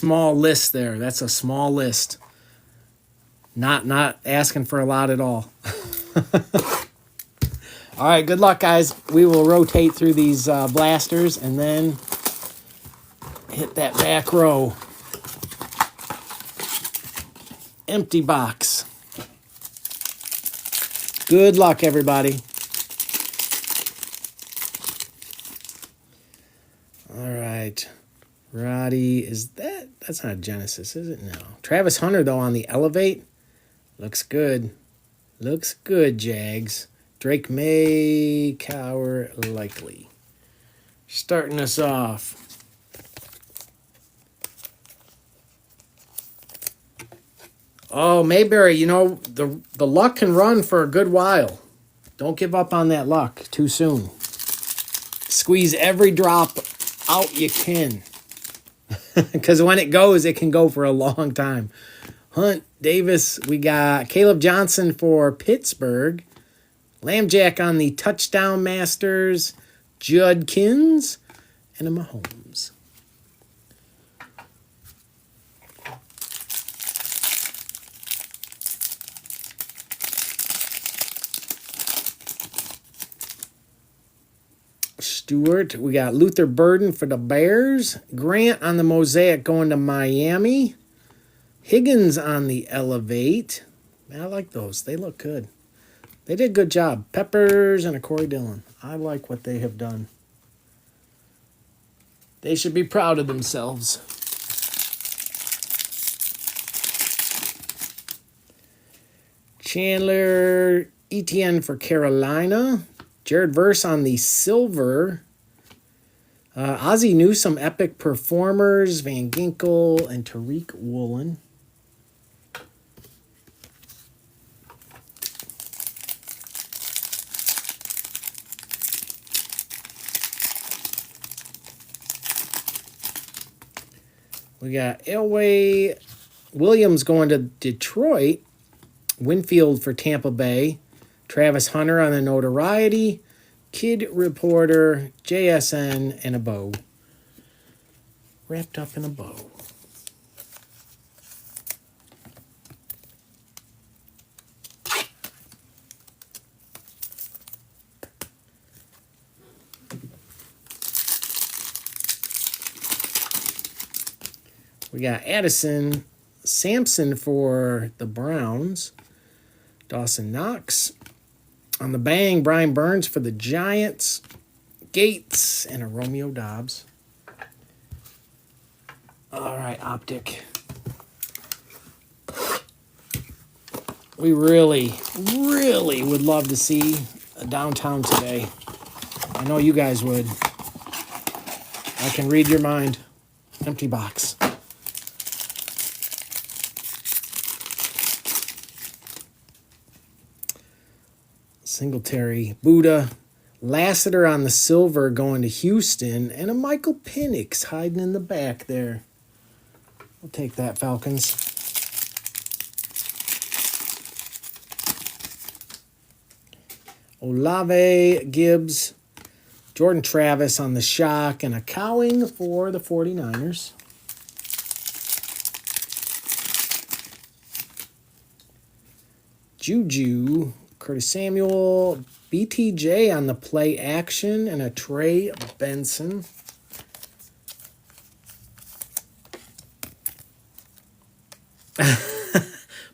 Small list there. That's a small list. Not asking for a lot at all. All right, good luck, guys. We will rotate through these blasters and then hit that back row. Empty box. Good luck, everybody. All right. Roddy, that's not a Genesis, is it? No. Travis Hunter, though, on the Elevate. Looks good. Looks good, Jags. Drake May, Cower, likely. Starting us off. Oh, Mayberry, you know, the luck can run for a good while. Don't give up on that luck too soon. Squeeze every drop out you can. Because when it goes, it can go for a long time. Hunt, Davis, we got Caleb Johnson for Pittsburgh. Lambjack on the Touchdown Masters. Judkins. And a Mahomes. Stewart. We got Luther Burden for the Bears. Grant on the Mosaic going to Miami. Higgins on the Elevate. Man, I like those. They look good. They did a good job. Peppers and a Corey Dillon. I like what they have done. They should be proud of themselves. Chandler Etienne for Carolina. Jared Verse on the silver. Ozzie Newsome, Epic Performers. Van Ginkel and Tariq Woolen. We got Elway Williams going to Detroit. Winfield for Tampa Bay. Travis Hunter on the Notoriety. Kid Reporter, JSN, and a bow. Wrapped up in a bow. We got Addison Sampson for the Browns. Dawson Knox. On the bang, Brian Burns for the Giants. Gates and a Romeo Dobbs. All right, Optic. We really, really would love to see a downtown today. I know you guys would. I can read your mind. Empty box. Singletary, Buddha, Lassiter on the silver going to Houston, and a Michael Penix hiding in the back there. We'll take that, Falcons. Olave, Gibbs, Jordan Travis on the shock, and a Cowing for the 49ers. Juju, Curtis Samuel, BTJ on the play action, and a Trey Benson.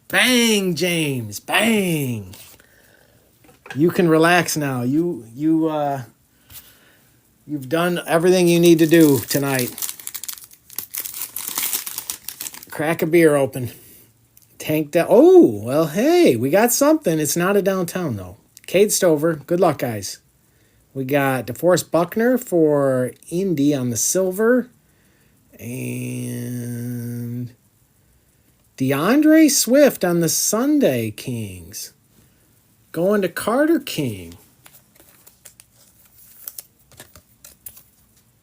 Bang, James, bang. You can relax now. You've done everything you need to do tonight. Crack a beer open. Tank down. Oh, well, hey, we got something. It's not a downtown, though. Cade Stover. Good luck, guys. We got DeForest Buckner for Indy on the silver. And DeAndre Swift on the Sunday Kings. Going to Carter King.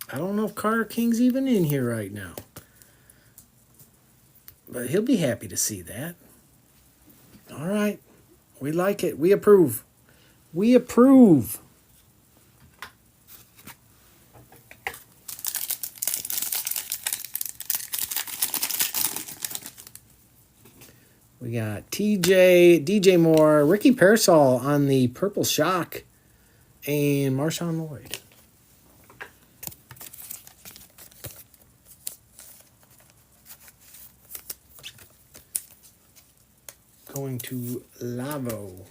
I don't know if Carter King's even in here right now. But he'll be happy to see that. All right. We like it. We approve. We approve. We got DJ Moore, Ricky Pearsall on the Purple Shock, and Marshawn Lloyd. Going to Lavo.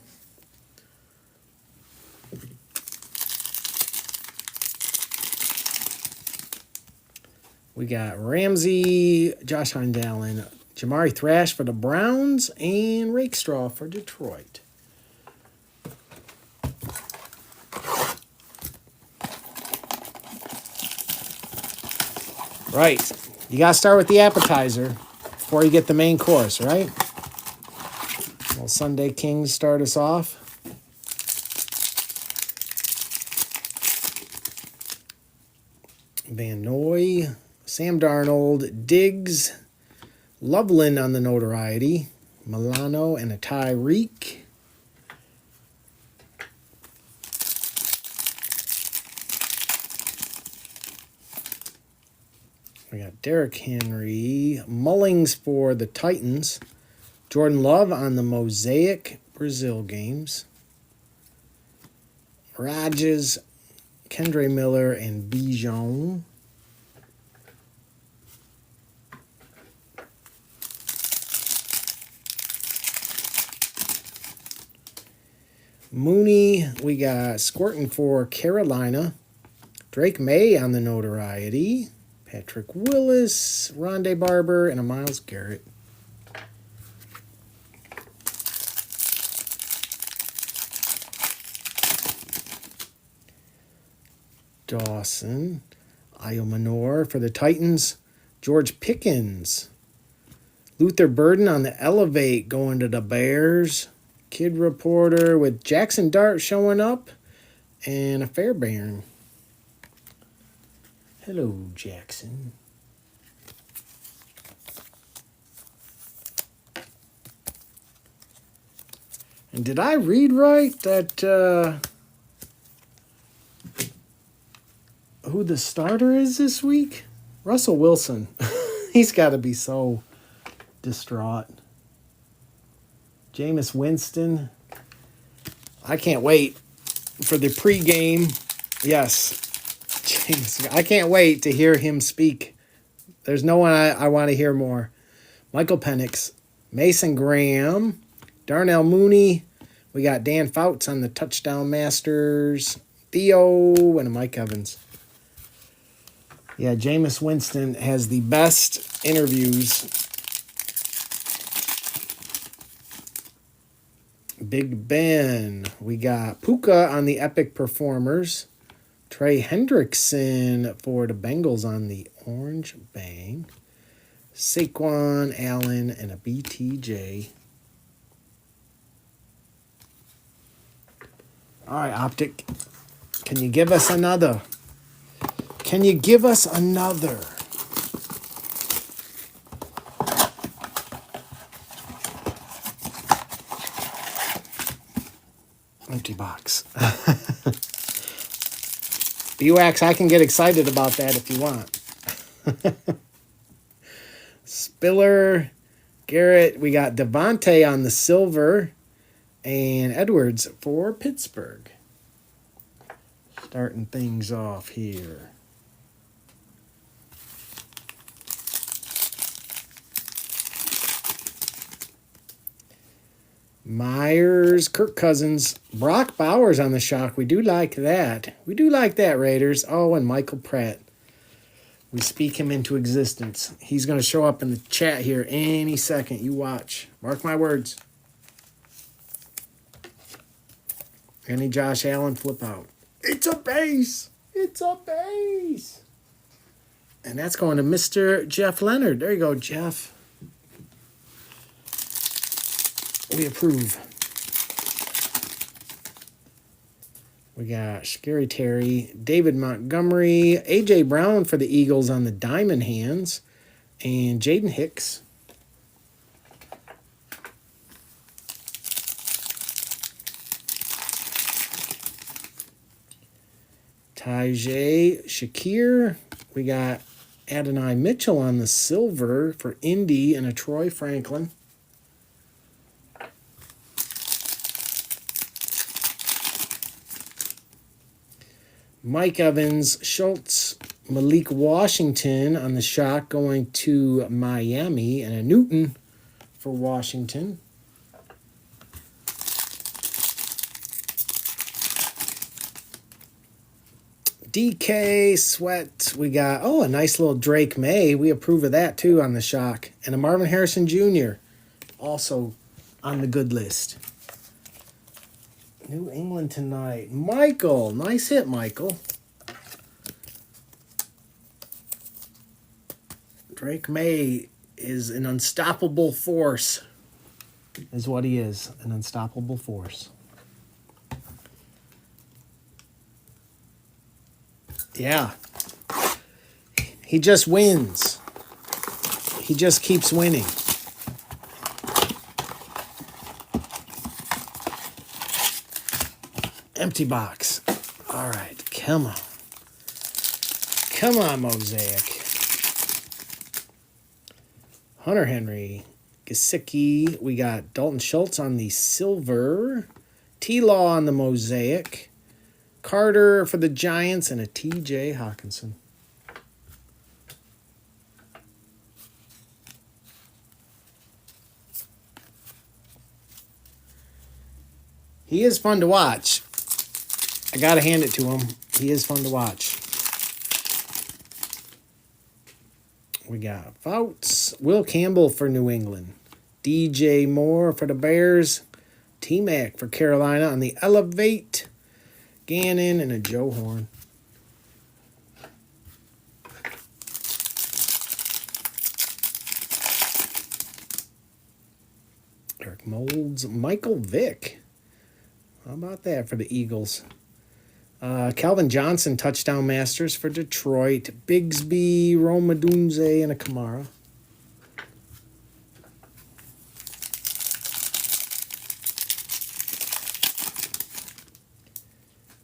We got Ramsey, Josh Hindallen, Jamari Thrash for the Browns, and Rakestraw for Detroit. Right. You got to start with the appetizer before you get the main course, right? Well, Sunday Kings start us off. Van Noy, Sam Darnold, Diggs, Loveland on the notoriety, Milano and a Tyreek. We got Derrick Henry, Mullings for the Titans, Jordan Love on the Mosaic Brazil games, Rodgers, Kendre Miller, and Bijan. Mooney, we got Squirtin for Carolina. Drake May on the notoriety. Patrick Willis, Rondé Barber, and a Myles Garrett. Dawson, Iomanor for the Titans. George Pickens. Luther Burden on the Elevate going to the Bears. Kid Reporter with Jackson Dart showing up. And a Fairbairn. Hello, Jackson. And did I read right that who the starter is this week? Russell Wilson. He's got to be so distraught. Jameis Winston. I can't wait for the pregame. Yes. Jameis. I can't wait to hear him speak. There's no one I want to hear more. Michael Penix. Mason Graham. Darnell Mooney. We got Dan Fouts on the Touchdown Masters. Theo and Mike Evans. Yeah, Jameis Winston has the best interviews. Big Ben. We got Puka on the Epic Performers. Trey Hendrickson for the Bengals on the Orange Bang. Saquon Allen and a BTJ. All right, Optic. Can you give us another? Can you give us another? Empty box. BWAX, I can get excited about that if you want. Spiller, Garrett, we got Devontae on the silver, and Edwards for Pittsburgh. Starting things off here. Myers, Kirk Cousins, Brock Bowers on the shock. We do like that. We do like that, Raiders. Oh, and Michael Pratt. We speak him into existence. He's going to show up in the chat here any second. You watch. Mark my words. Any Josh Allen flip out. It's a base. It's a base. And that's going to Mr. Jeff Leonard. There you go, Jeff. We approve. We got Scary Terry, David Montgomery, A.J. Brown for the Eagles on the Diamond Hands, and Jaden Hicks. Tajay Shakir. We got Adonai Mitchell on the silver for Indy and a Troy Franklin. Mike Evans, Schultz, Malik Washington on the shot going to Miami, and a Newton for Washington. DK Sweat. We got, a nice little Drake May. We approve of that too on the shock. And a Marvin Harrison Jr. also on the good list. New England tonight. Michael. Nice hit, Michael. Drake May is an unstoppable force. Is what he is. An unstoppable force. Yeah. He just wins. He just keeps winning. Empty box. All right, come on. Come on, Mosaic. Hunter Henry. Gesicki. We got Dalton Schultz on the silver. T-Law on the Mosaic. Carter for the Giants, and a T.J. Hawkinson. He is fun to watch. I got to hand it to him. He is fun to watch. We got Fouts. Will Campbell for New England. DJ Moore for the Bears. T-Mac for Carolina on the Elevate. Gannon and a Joe Horn. Eric Molds. Michael Vick. How about that for the Eagles? Calvin Johnson, touchdown masters for Detroit. Bigsby, Roma Dunze, and a Kamara.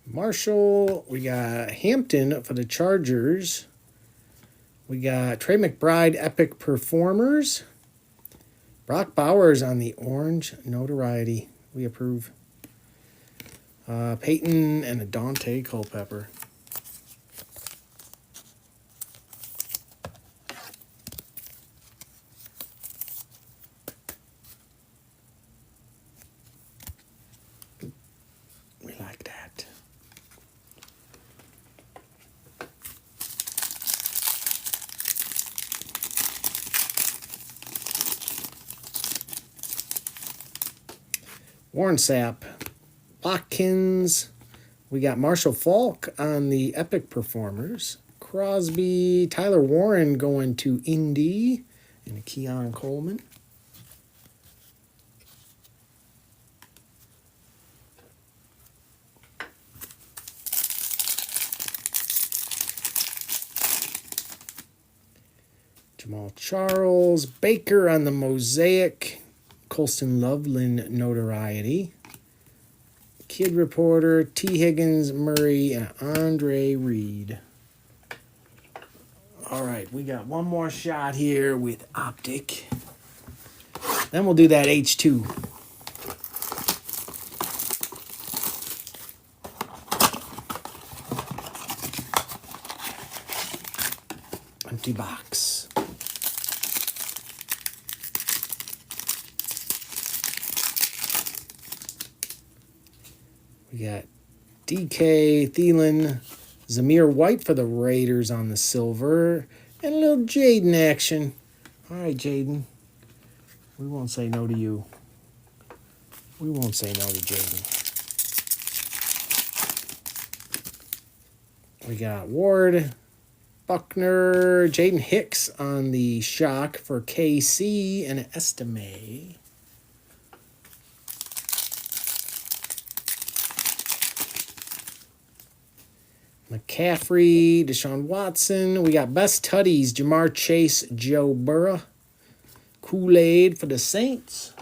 Marshall, we got Hampton for the Chargers. We got Trey McBride, Epic Performers. Brock Bowers on the orange notoriety. We approve. Peyton and a Dante Culpepper. We like that. Warren Sapp. Watkins. We got Marshall Falk on the Epic Performers. Crosby. Tyler Warren going to Indy. And a Keon Coleman. Jamal Charles. Baker on the Mosaic. Colston Loveland notoriety. Kid Reporter, T. Higgins, Murray, and Andre Reed. All right, we got one more shot here with Optic. Then we'll do that H2. Empty box. We got DK, Thielen, Zamir White for the Raiders on the silver, and a little Jaden action. All right, Jaden. We won't say no to you. We won't say no to Jaden. We got Ward, Buckner, Jaden Hicks on the shock for KC, and an Estime. McCaffrey, Deshaun Watson. We got Best Tutties, Jamar Chase, Joe Burrow. Kool-Aid for the Saints.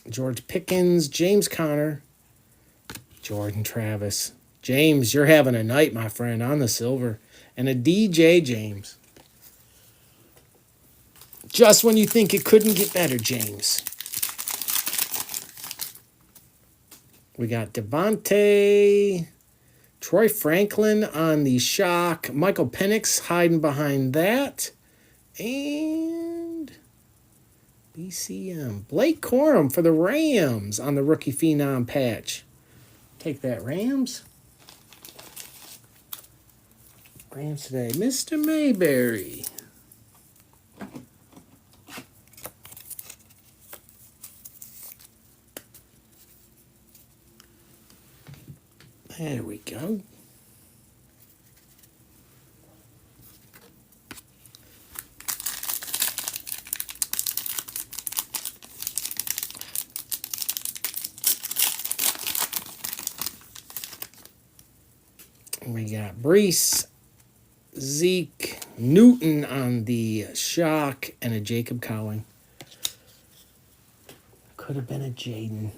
George Pickens, James Conner, Jordan Travis. James, you're having a night, my friend, on the silver. And a DJ James. Just when you think it couldn't get better, James. We got Devontae, Troy Franklin on the shock. Michael Penix hiding behind that. And BCM. Blake Corum for the Rams on the rookie phenom patch. Take that, Rams. Rams today. Mr. Mayberry. There we go. We got Brees, Zeke, Newton on the shock, and a Jacob Cowing. Could have been a Jaden.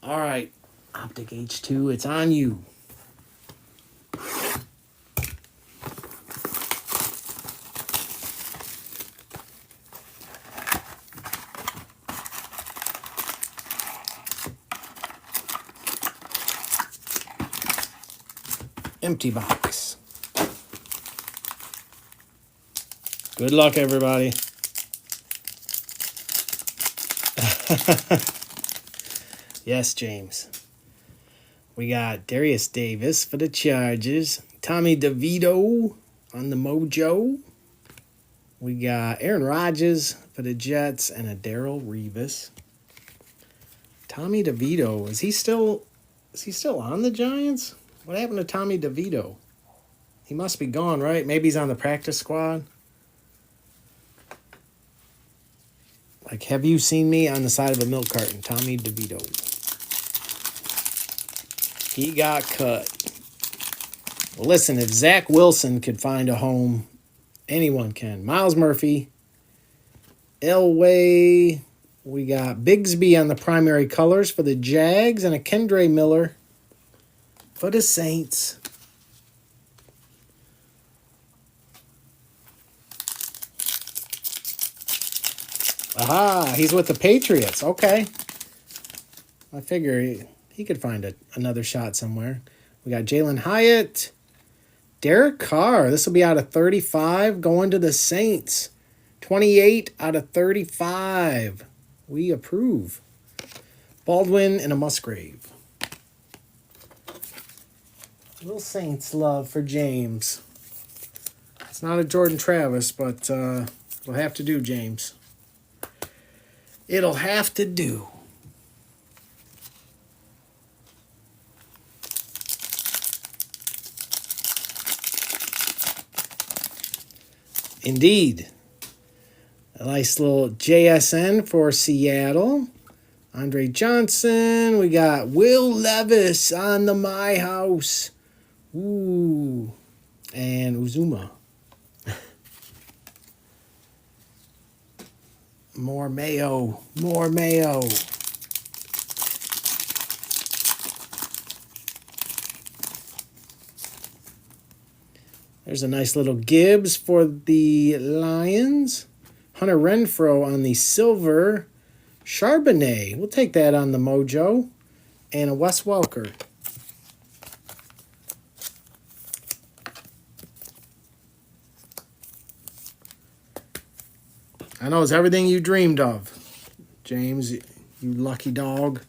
All right, Optic H2, it's on you. Empty box. Good luck, everybody. Yes, James. We got Darius Davis for the Chargers. Tommy DeVito on the Mojo. We got Aaron Rodgers for the Jets and a Darrelle Revis. Tommy DeVito, is he still on the Giants? What happened to Tommy DeVito? He must be gone, right? Maybe he's on the practice squad. Like, have you seen me on the side of a milk carton? Tommy DeVito. He got cut. Well, listen, if Zach Wilson could find a home, anyone can. Miles Murphy. Elway. We got Bigsby on the primary colors for the Jags and a Kendre Miller for the Saints. Aha, he's with the Patriots. Okay. I figure he could find another shot somewhere. We got Jalen Hyatt. Derek Carr. This will be out of 35 going to the Saints. 28 out of 35. We approve. Baldwin and a Musgrave. Little Saints love for James. It's not a Jordan Travis, but it'll have to do, James. It'll have to do. Indeed. A nice little JSN for Seattle. Andre Johnson. We got Will Levis on the My House. Ooh. And Uzuma. More mayo. More mayo. There's a nice little Gibbs for the Lions. Hunter Renfrow on the silver. Charbonnet. We'll take that on the Mojo. And a Wes Welker. I know it's everything you dreamed of, James, you lucky dog.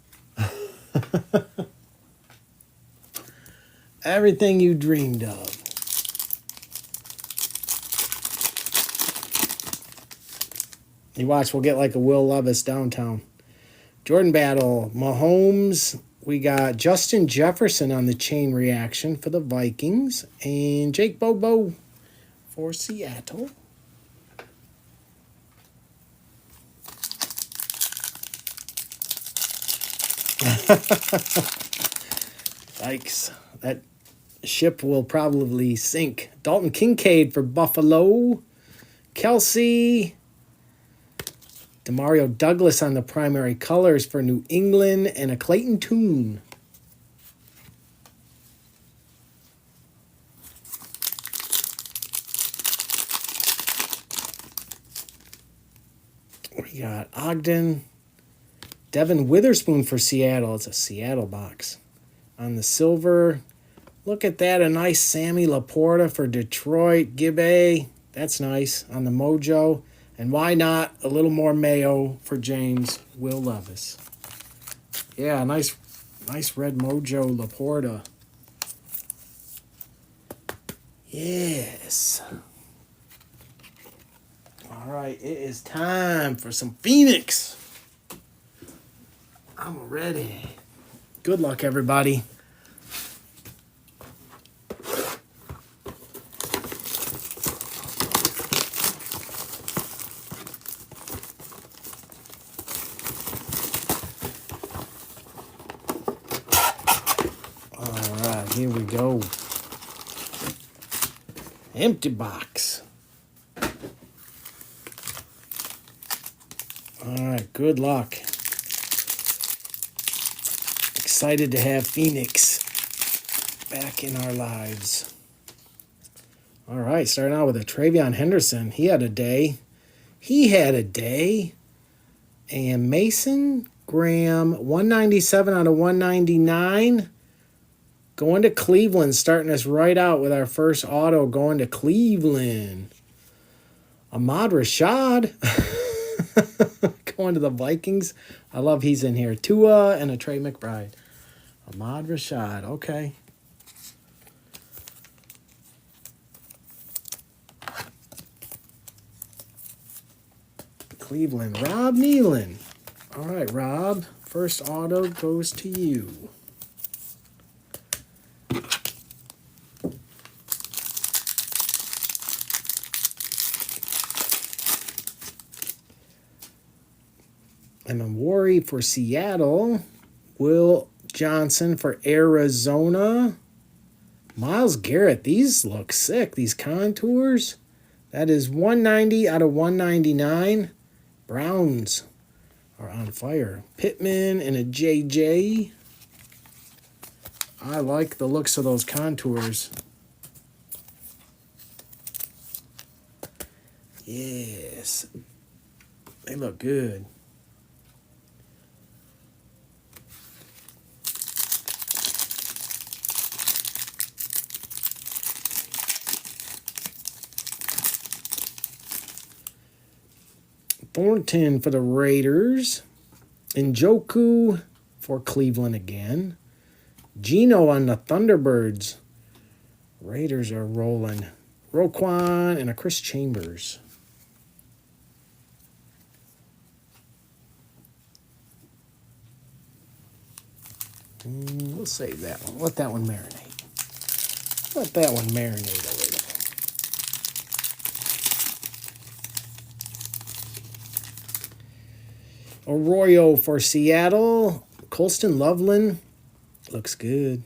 Everything you dreamed of. You watch, we'll get like a Will Levis downtown. Jordan Battle, Mahomes. We got Justin Jefferson on the chain reaction for the Vikings. And Jake Bobo for Seattle. Yikes. That ship will probably sink. Dalton Kincaid for Buffalo. Kelsey. Demario Douglas on the primary colors for New England. And a Clayton Tune. We got Ogden. Devin Witherspoon for Seattle. It's a Seattle box. On the silver, look at that. A nice Sammy Laporta for Detroit. Gibbe. That's nice. On the Mojo. And why not a little more Mayo for James Will Levis. Yeah, nice red Mojo Laporta. Yes. All right, it is time for some Phoenix. I'm ready. Good luck, everybody. All right, here we go. Empty box. All right, good luck. Excited to have Phoenix back in our lives. All right, starting out with a Travion Henderson. He had a day. And Mason Graham, 197 out of 199. Going to Cleveland, starting us right out with our first auto going to Cleveland. Ahmad Rashad going to the Vikings. I love he's in here. Tua and a Trey McBride. Ahmad Rashad, okay. Cleveland, Rob Nealon. All right, Rob, first auto goes to you. Worry for Seattle. Will Johnson for Arizona. Myles Garrett. These look sick. These contours. That is 190 out of 199. Browns are on fire. Pittman and a JJ. I like the looks of those contours. Yes. They look good. Thornton for the Raiders. Njoku for Cleveland again. Geno on the Thunderbirds. Raiders are rolling. Roquan and a Chris Chambers. We'll save that one. Let that one marinate. Let that one marinate a little. Arroyo for Seattle. Colston Loveland. Looks good.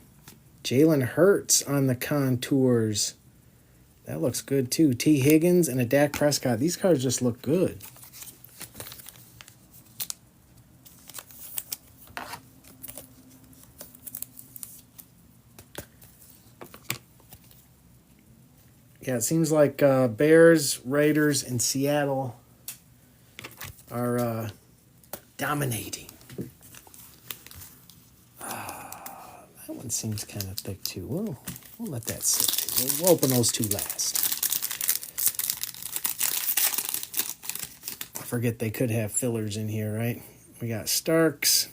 Jalen Hurts on the contours. That looks good too. T. Higgins and a Dak Prescott. These cards just look good. Yeah, it seems like Bears, Raiders, and Seattle are dominating. That one seems kind of thick too. We'll let that sit. We'll open those two last. I forget they could have fillers in here, right? We got Starks.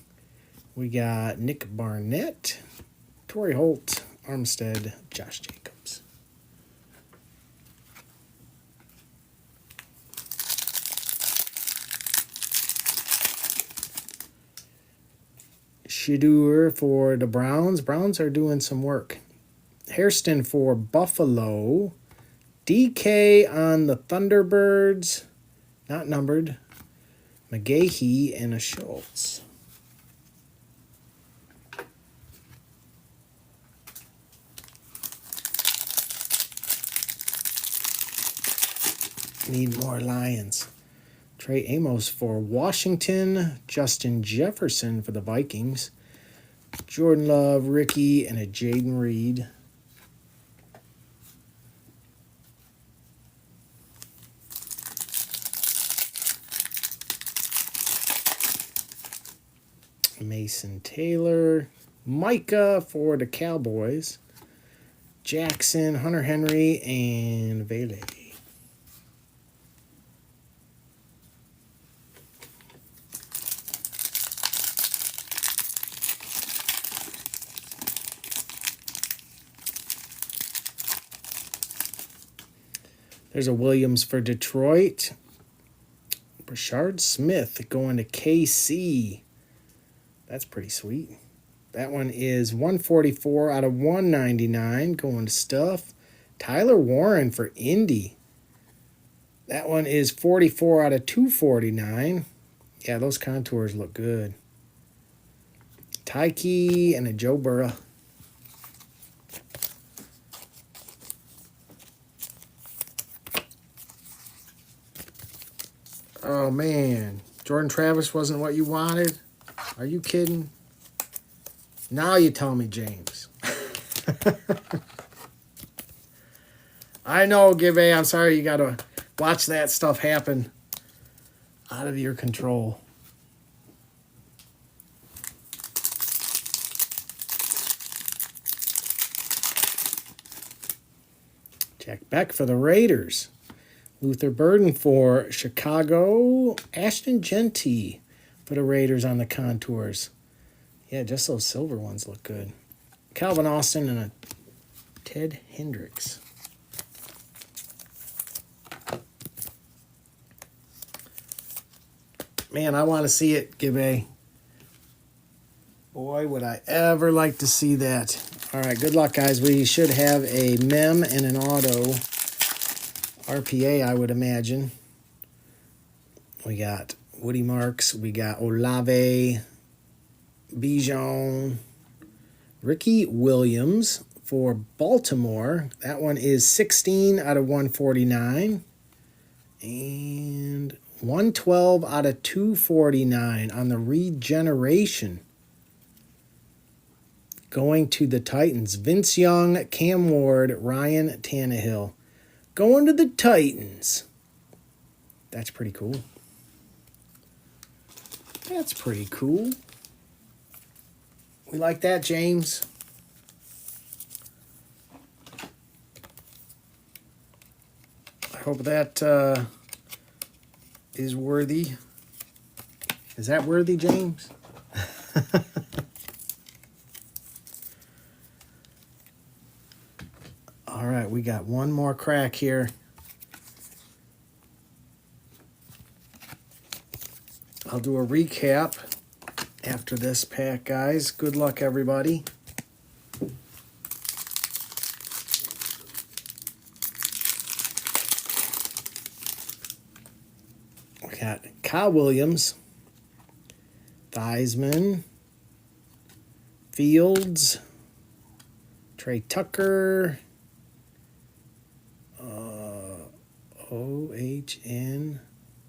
We got Nick Barnett, Torrey Holt, Armstead, Josh Jacobs. Shedeur for the Browns. Browns are doing some work. Hairston for Buffalo. DK on the Thunderbirds. Not numbered. McGahee and a Schultz. Need more Lions. Trey Amos for Washington. Justin Jefferson for the Vikings. Jordan Love, Ricky, and a Jaden Reed. Mason Taylor. Micah for the Cowboys. Jackson, Hunter Henry, and Vele. There's a Williams for Detroit. Brashard Smith going to KC. That's pretty sweet. That one is 144 out of 199 going to Stuff. Tyler Warren for Indy. That one is 44 out of 249. Yeah, those contours look good. Tyke and a Joe Burrow. Oh, man. Jordan Travis wasn't what you wanted? Are you kidding? Now you tell me, James. I know, Gibby. I'm sorry you got to watch that stuff happen out of your control. Jack Beck for the Raiders. Luther Burden for Chicago. Ashton Genty for the Raiders on the contours. Yeah, just those silver ones look good. Calvin Austin and a Ted Hendricks. Man, I want to see it, Gibby. Boy, would I ever like to see that. All right, good luck, guys. We should have a mem and an auto. RPA, I would imagine. We got Woody Marks. We got Olave, Bijan, Ricky Williams for Baltimore. That one is 16 out of 149. And 112 out of 249 on the regeneration. Going to the Titans. Vince Young, Cam Ward, Ryan Tannehill. Going to the Titans. That's pretty cool. That's pretty cool. We like that, James. I hope that is worthy. Is that worthy, James? All right, we got one more crack here. I'll do a recap after this pack, guys. Good luck, everybody. We got Kyle Williams, Theismann, Fields, Trey Tucker, OHN,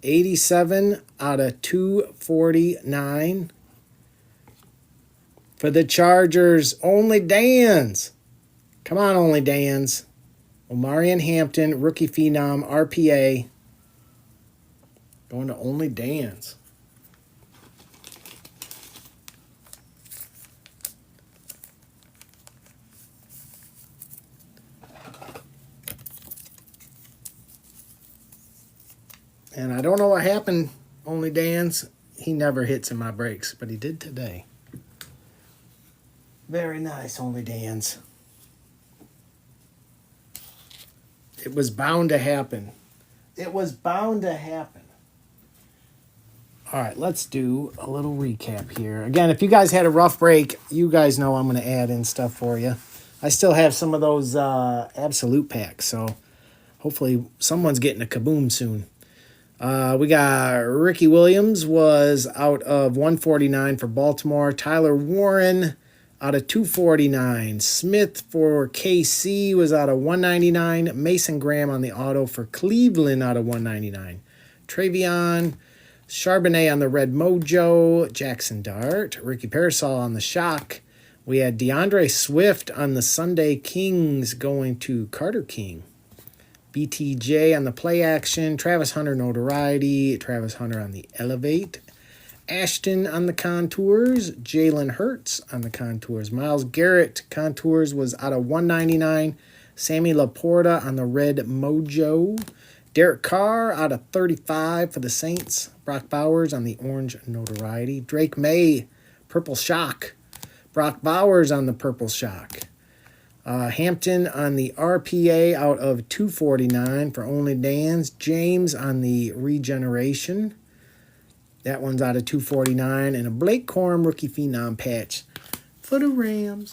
87 out of 249. For the Chargers, Only Dans. Come on, Only Dans. Omarion Hampton, rookie phenom, RPA. Going to Only Dans. And I don't know what happened, Only Dans. He never hits in my breaks, but he did today. Very nice, Only Dans. It was bound to happen. It was bound to happen. All right, let's do a little recap here. Again, if you guys had a rough break, you guys know I'm going to add in stuff for you. I still have some of those Absolute packs, so hopefully someone's getting a kaboom soon. We got Ricky Williams was out of 149 for Baltimore. Tyler Warren out of 249. Smith for KC was out of 199. Mason Graham on the auto for Cleveland out of 199. Travion Charbonnet on the Red Mojo. Jackson Dart. Ricky Parasol on the Shock. We had DeAndre Swift on the Sunday Kings going to Carter King. BTJ on the Play Action. Travis Hunter Notoriety. Travis Hunter on the Elevate. Ashton on the contours. Jalen Hurts on the contours. Myles Garrett contours was out of 199. Sammy Laporta on the red mojo. Derek Carr out of 35 for the Saints. Brock Bowers on the orange notoriety. Drake May, purple shock. Brock Bowers on the purple shock. Hampton on the RPA out of 249 for Only Dan's. James on the regeneration. That one's out of 249. And a Blake Corum rookie phenom patch for the Rams.